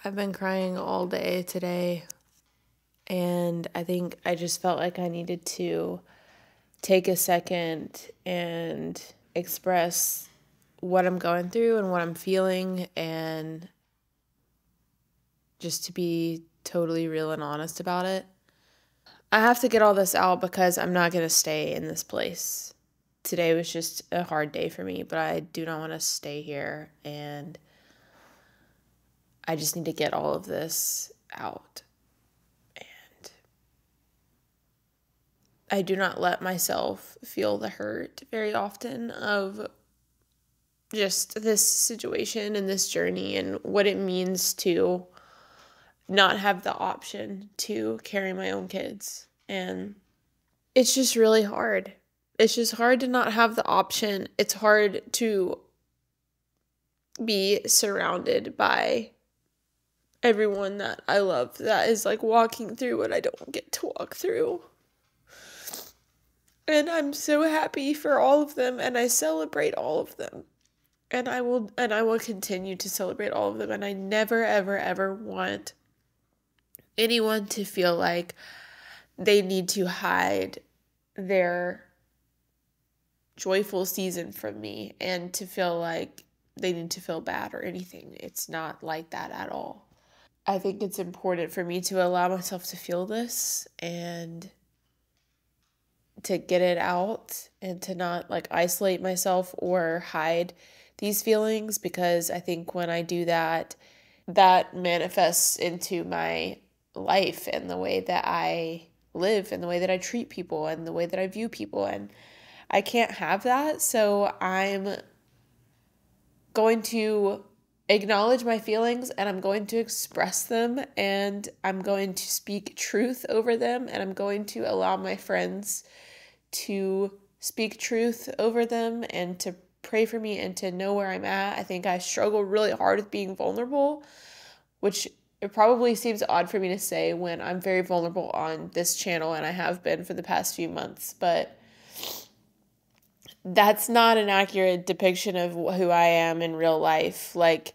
I've been crying all day today, and I think I just felt like I needed to take a second and express what I'm going through and what I'm feeling, and just to be totally real and honest about it. I have to get all this out because I'm not going to stay in this place. Today was just a hard day for me, but I do not want to stay here, and I just need to get all of this out. And I do not let myself feel the hurt very often of just this situation and this journey and what it means to not have the option to carry my own kids. And it's just really hard. It's just hard to not have the option. It's hard to be surrounded by everyone that I love that is like walking through what I don't get to walk through. And I'm so happy for all of them, and I celebrate all of them. And I will continue to celebrate all of them, and I never ever ever want anyone to feel like they need to hide their joyful season from me and to feel like they need to feel bad or anything. It's not like that at all. I think it's important for me to allow myself to feel this and to get it out and to not like isolate myself or hide these feelings, because I think when I do that, that manifests into my life and the way that I live and the way that I treat people and the way that I view people, and I can't have that. So I'm going to acknowledge my feelings, and I'm going to express them, and I'm going to speak truth over them, and I'm going to allow my friends to speak truth over them and to pray for me and to know where I'm at. I think I struggle really hard with being vulnerable, which it probably seems odd for me to say when I'm very vulnerable on this channel, and I have been for the past few months, but that's not an accurate depiction of who I am in real life. Like,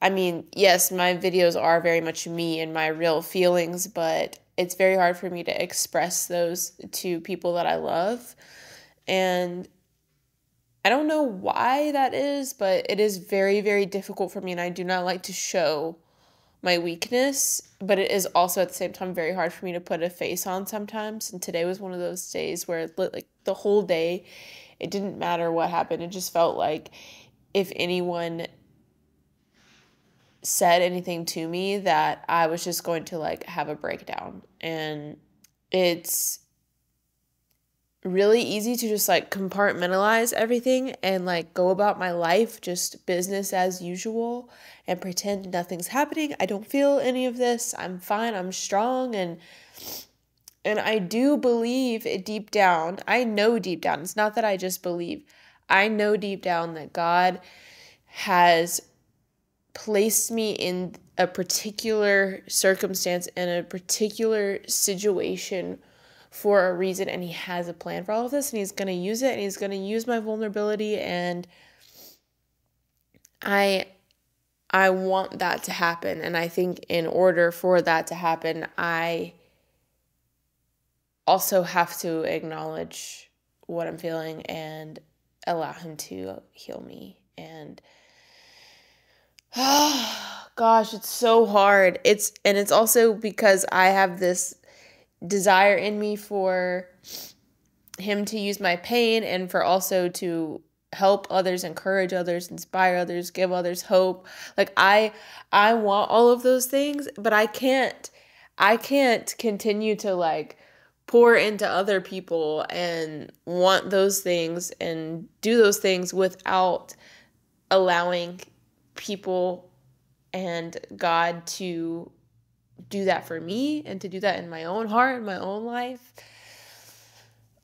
I mean, yes, my videos are very much me and my real feelings, but it's very hard for me to express those to people that I love. And I don't know why that is, but it is very, very difficult for me, and I do not like to show my weakness, but it is also at the same time very hard for me to put a face on sometimes. And today was one of those days where like the whole day, it didn't matter what happened. It just felt like if anyone said anything to me, that I was just going to like have a breakdown. And it's really easy to just like compartmentalize everything and like go about my life just business as usual and pretend nothing's happening. I don't feel any of this. I'm fine. I'm strong. And I do believe it deep down. I know deep down. It's not that I just believe. I know deep down that God has placed me in a particular circumstance and a particular situation for a reason, and he has a plan for all of this, and he's going to use it, and he's going to use my vulnerability, and I want that to happen. And I think in order for that to happen, I also have to acknowledge what I'm feeling and allow him to heal me. And gosh, it's so hard. It's also because I have this desire in me for him to use my pain and for also to help others, encourage others, inspire others, give others hope. Like I want all of those things, but I can't continue to like pour into other people and want those things and do those things without allowing people and God to do that for me and to do that in my own heart, in my own life.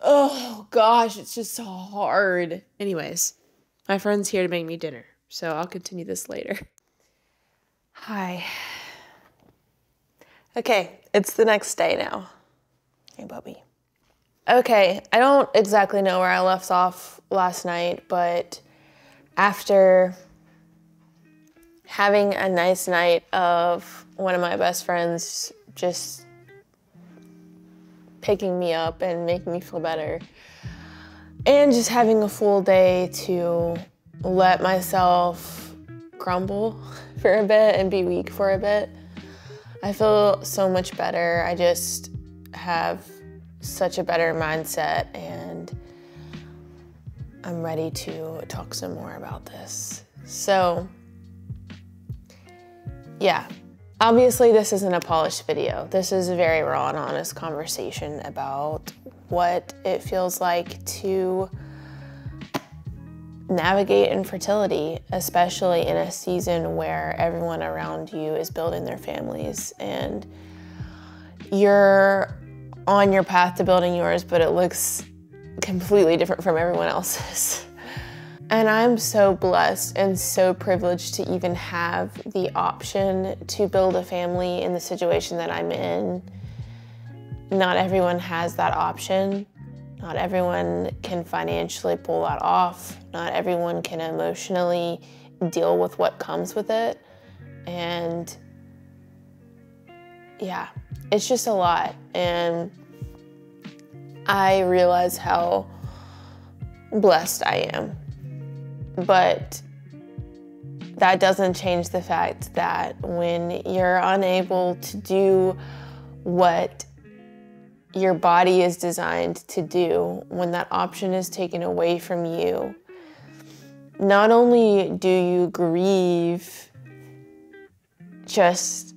Oh gosh, it's just so hard. Anyways, my friend's here to make me dinner, so I'll continue this later. Hi. Okay, it's the next day now. Hey, Bubby. Okay, I don't exactly know where I left off last night, but after having a nice night of one of my best friends just picking me up and making me feel better. And just having a full day to let myself crumble for a bit and be weak for a bit. I feel so much better. I just have such a better mindset, and I'm ready to talk some more about this. So, yeah, obviously this isn't a polished video. This is a very raw and honest conversation about what it feels like to navigate infertility, especially in a season where everyone around you is building their families and you're on your path to building yours, but it looks completely different from everyone else's. And I'm so blessed and so privileged to even have the option to build a family in the situation that I'm in. Not everyone has that option. Not everyone can financially pull that off. Not everyone can emotionally deal with what comes with it. And yeah, it's just a lot. And I realize how blessed I am. But that doesn't change the fact that when you're unable to do what your body is designed to do, when that option is taken away from you, not only do you grieve just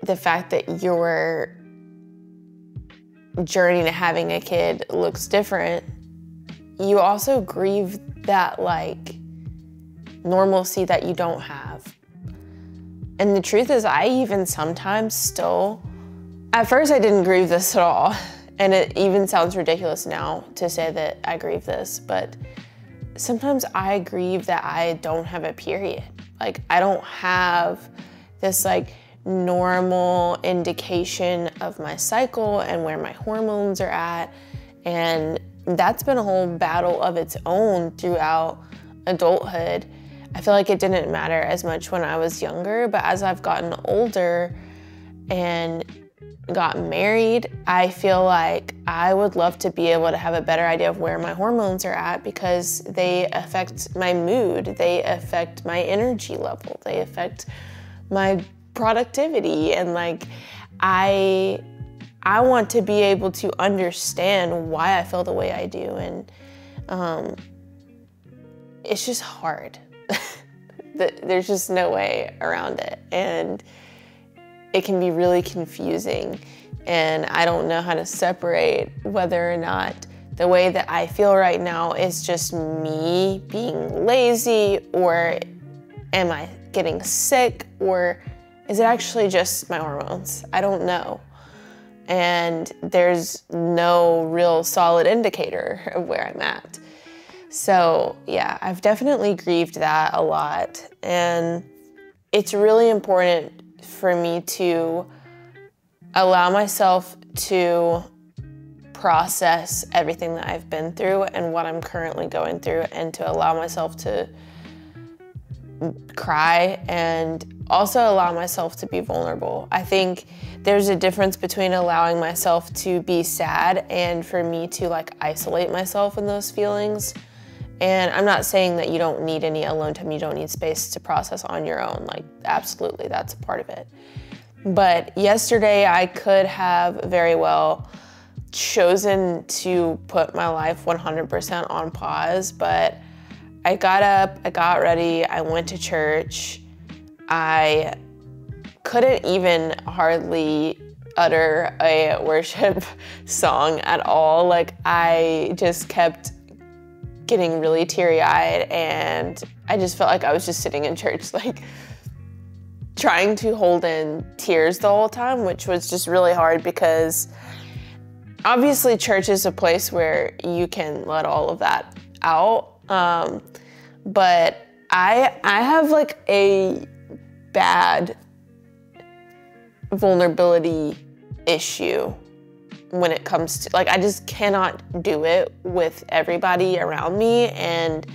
the fact that your journey to having a kid looks different, you also grieve that like normalcy that you don't have. And the truth is, I even sometimes still, at first I didn't grieve this at all. And it even sounds ridiculous now to say that I grieve this, but sometimes I grieve that I don't have a period. Like I don't have this like normal indication of my cycle and where my hormones are at. And that's been a whole battle of its own throughout adulthood. I feel like it didn't matter as much when I was younger, but as I've gotten older and got married, I feel like I would love to be able to have a better idea of where my hormones are at, because they affect my mood, they affect my energy level, they affect my productivity, and like I want to be able to understand why I feel the way I do, and it's just hard. There's just no way around it, and it can be really confusing, and I don't know how to separate whether or not the way that I feel right now is just me being lazy, or am I getting sick, or is it actually just my hormones? I don't know. And there's no real solid indicator of where I'm at. So yeah, I've definitely grieved that a lot. And it's really important for me to allow myself to process everything that I've been through and what I'm currently going through, and to allow myself to cry and also allow myself to be vulnerable. I think there's a difference between allowing myself to be sad and for me to like isolate myself in those feelings. And I'm not saying that you don't need any alone time, you don't need space to process on your own. Like absolutely, that's a part of it. But yesterday I could have very well chosen to put my life 100% on pause, but I got up, I got ready, I went to church. I couldn't even hardly utter a worship song at all. Like I just kept getting really teary-eyed, and I just felt like I was just sitting in church, like trying to hold in tears the whole time, which was just really hard because obviously church is a place where you can let all of that out. But I have like a bad vulnerability issue when it comes to, like, I just cannot do it with everybody around me. And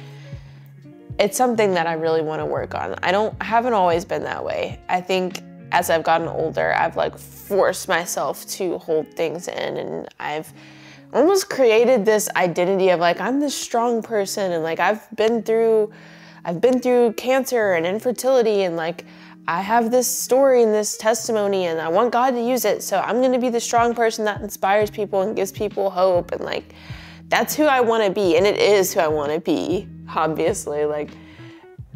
it's something that I really want to work on. I haven't always been that way. I think as I've gotten older, I've like forced myself to hold things in, and I've almost created this identity of like, I'm this strong person, and like I've been through cancer and infertility, and like I have this story and this testimony, and I want God to use it, so I'm gonna be the strong person that inspires people and gives people hope, and like that's who I want to be, and it is who I want to be, obviously. Like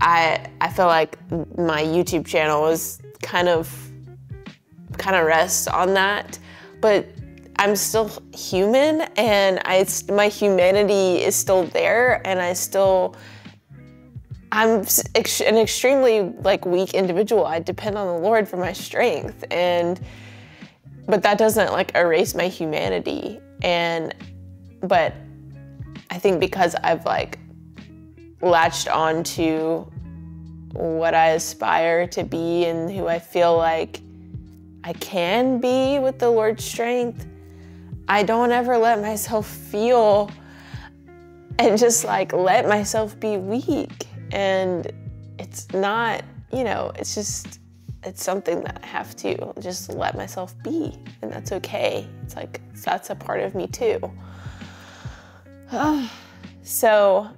I feel like my YouTube channel is kind of rests on that, but I'm still human, and my humanity is still there, and I'm an extremely like weak individual. I depend on the Lord for my strength, but that doesn't like erase my humanity. But I think because I've like latched on to what I aspire to be and who I feel like I can be with the Lord's strength, I don't ever let myself feel and just like let myself be weak. And it's not, it's something that I have to just let myself be, and that's okay. It's like, that's a part of me too. So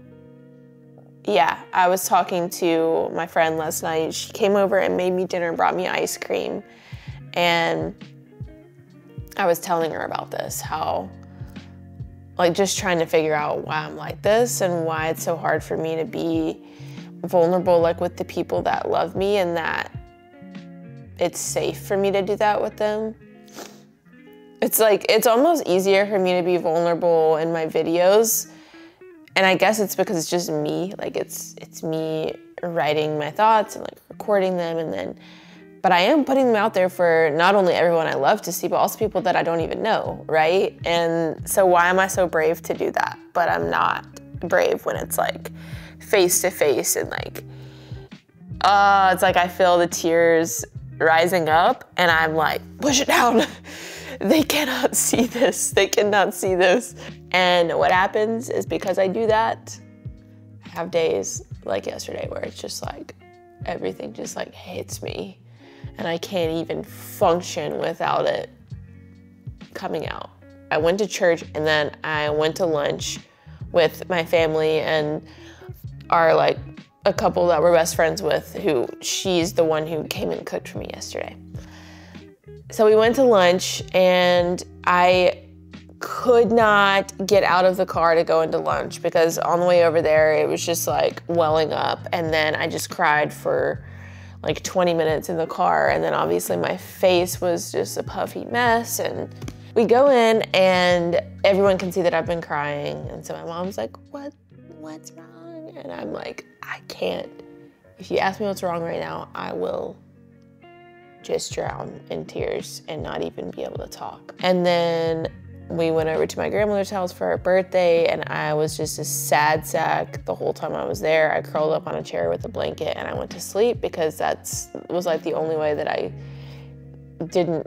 yeah, I was talking to my friend last night. She came over and made me dinner, brought me ice cream. And I was telling her about this, how like just trying to figure out why I'm like this and why it's so hard for me to be vulnerable like with the people that love me, and that it's safe for me to do that with them. It's like, it's almost easier for me to be vulnerable in my videos. And I guess it's because it's just me. Like it's me writing my thoughts and like recording them, but I am putting them out there for not only everyone I love to see, but also people that I don't even know, right? And so why am I so brave to do that? But I'm not brave when it's like face to face, and like, it's like I feel the tears rising up, and I'm like, push it down. They cannot see this. They cannot see this. And what happens is, because I do that, I have days like yesterday where it's just like, everything just like hits me, and I can't even function without it coming out. I went to church, and then I went to lunch with my family and like a couple that we're best friends with, who she's the one who came and cooked for me yesterday. So we went to lunch, and I could not get out of the car to go into lunch because on the way over there, it was just like welling up. And then I just cried for like 20 minutes in the car. And then obviously my face was just a puffy mess. And we go in, and everyone can see that I've been crying. And so my mom's like, what's wrong? And I'm like, I can't. If you ask me what's wrong right now, I will just drown in tears and not even be able to talk. And then we went over to my grandmother's house for her birthday, and I was just a sad sack the whole time I was there. I curled up on a chair with a blanket, and I went to sleep because that was like the only way that I didn't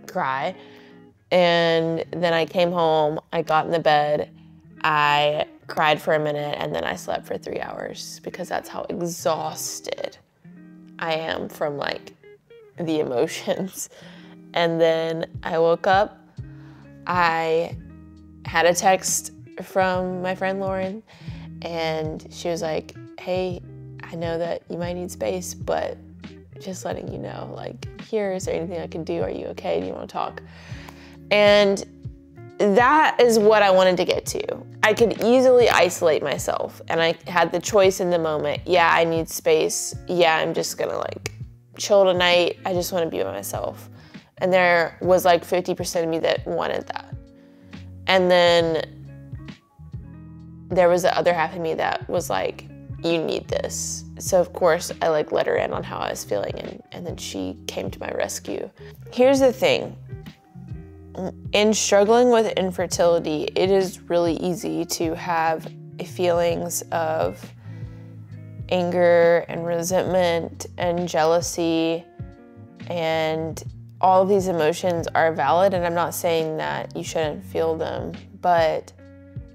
cry. And then I came home, I got in the bed, I cried for a minute, and then I slept for 3 hours because that's how exhausted I am from like the emotions. And then I woke up, I had a text from my friend Lauren, and she was like, hey, I know that you might need space, but just letting you know, like, here, is there anything I can do? Are you okay? Do you want to talk? And that is what I wanted to get to. I could easily isolate myself, and I had the choice in the moment. Yeah, I need space. Yeah, I'm just gonna like chill tonight. I just want to be by myself. And there was like 50% of me that wanted that. And then there was the other half of me that was like, you need this. So of course I like let her in on how I was feeling, and then she came to my rescue. Here's the thing. In struggling with infertility, it is really easy to have feelings of anger and resentment and jealousy, and all of these emotions are valid, and I'm not saying that you shouldn't feel them, but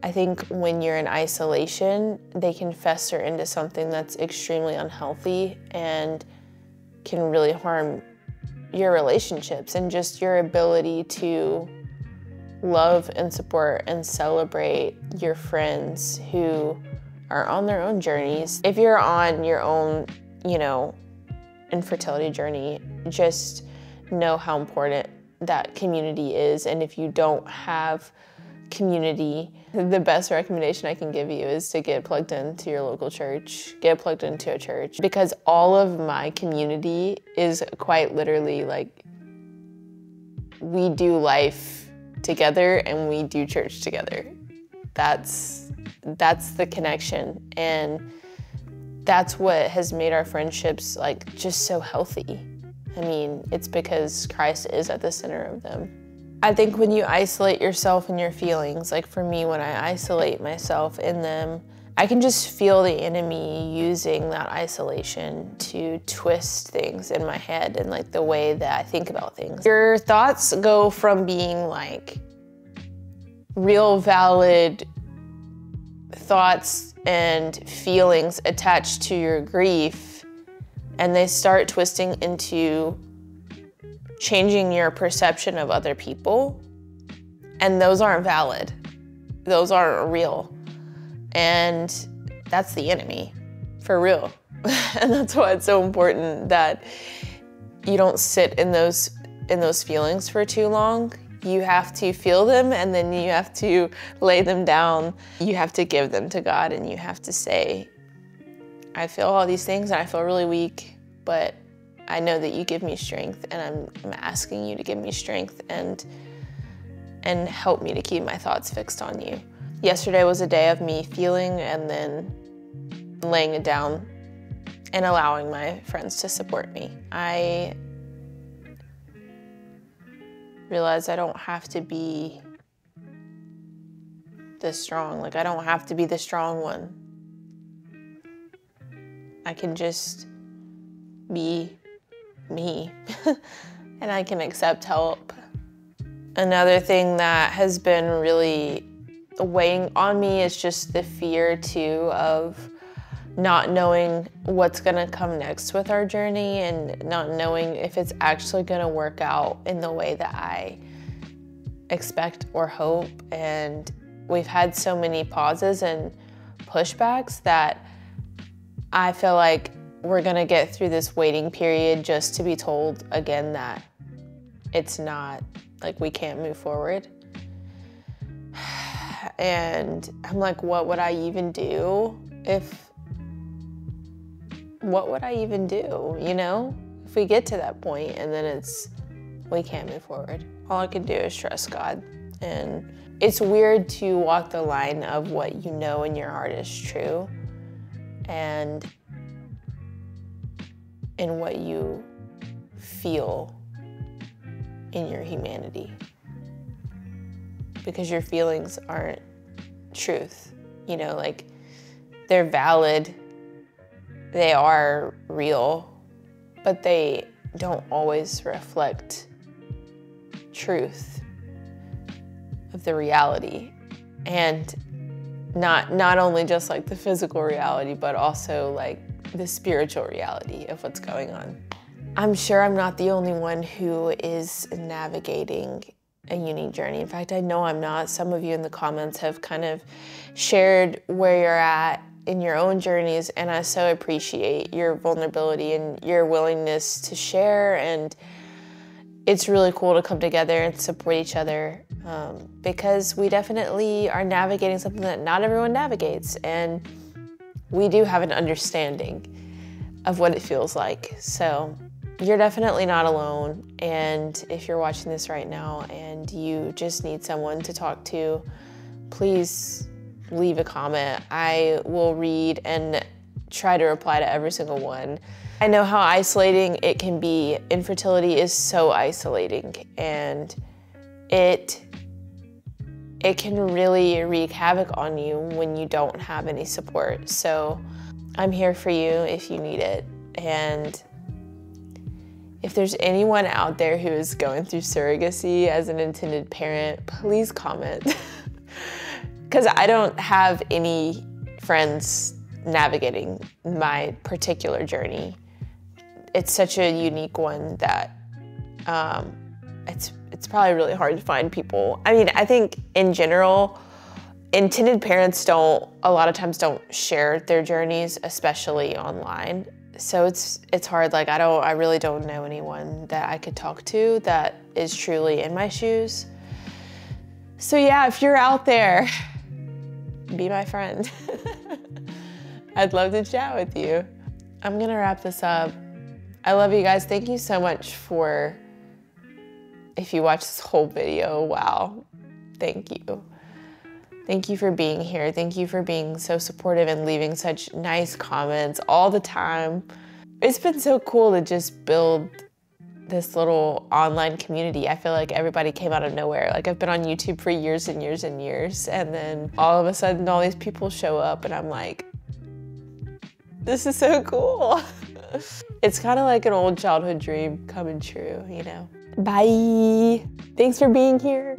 I think when you're in isolation, they can fester into something that's extremely unhealthy and can really harm your relationships and just your ability to love and support and celebrate your friends who are on their own journeys. If you're on your own, infertility journey, just know how important that community is. And if you don't have community, the best recommendation I can give you is to get plugged into your local church, get plugged into a church, because all of my community is quite literally like, we do life together and we do church together. That's the connection, and that's what has made our friendships like just so healthy. I mean, it's because Christ is at the center of them. I think when you isolate yourself and your feelings, like for me, when I isolate myself in them, I can just feel the enemy using that isolation to twist things in my head and like the way that I think about things. Your thoughts go from being like real valid thoughts and feelings attached to your grief, and they start twisting into changing your perception of other people, and those aren't valid. Those aren't real. And that's the enemy, for real. And that's why it's so important that you don't sit in those feelings for too long. You have to feel them, and then you have to lay them down. You have to give them to God, and you have to say, I feel all these things and I feel really weak, but I know that you give me strength, and I'm asking you to give me strength and help me to keep my thoughts fixed on you. Yesterday was a day of me feeling and then laying it down and allowing my friends to support me. I realized I don't have to be this strong. Like, I don't have to be the strong one. I can just be me, and I can accept help. Another thing that has been really weighing on me is just the fear too of not knowing what's gonna come next with our journey and not knowing if it's actually gonna work out in the way that I expect or hope. And we've had so many pauses and pushbacks that I feel like we're gonna get through this waiting period just to be told again that it's not, like, we can't move forward. And I'm like, what would I even do if we get to that point and then we can't move forward? All I can do is trust God. And it's weird to walk the line of what you know in your heart is true and in what you feel in your humanity. Because your feelings aren't truth, like, they're valid, they are real, but they don't always reflect truth of the reality. And not only just like the physical reality, but also like the spiritual reality of what's going on. I'm sure I'm not the only one who is navigating a unique journey. In fact, I know I'm not. Some of you in the comments have kind of shared where you're at in your own journeys, and I so appreciate your vulnerability and your willingness to share. And it's really cool to come together and support each other because we definitely are navigating something that not everyone navigates, and we do have an understanding of what it feels like. So you're definitely not alone, and if you're watching this right now and you just need someone to talk to, please leave a comment. I will read and try to reply to every single one. I know how isolating it can be. Infertility is so isolating, and it can really wreak havoc on you when you don't have any support. So I'm here for you if you need it. And if there's anyone out there who is going through surrogacy as an intended parent, please comment. because I don't have any friends navigating my particular journey. It's such a unique one that it's probably really hard to find people. I mean, I think in general, intended parents a lot of times don't share their journeys, especially online. So it's hard. Like I really don't know anyone that I could talk to that is truly in my shoes. So yeah, if you're out there, be my friend. I'd love to chat with you. I'm gonna wrap this up. I love you guys. Thank you so much if you watch this whole video, wow, thank you. Thank you for being here. Thank you for being so supportive and leaving such nice comments all the time. It's been so cool to just build this little online community. I feel like everybody came out of nowhere. Like I've been on YouTube for years and years and years, and then all of a sudden all these people show up and I'm like, this is so cool. It's kind of like an old childhood dream coming true, you know? Bye. Thanks for being here.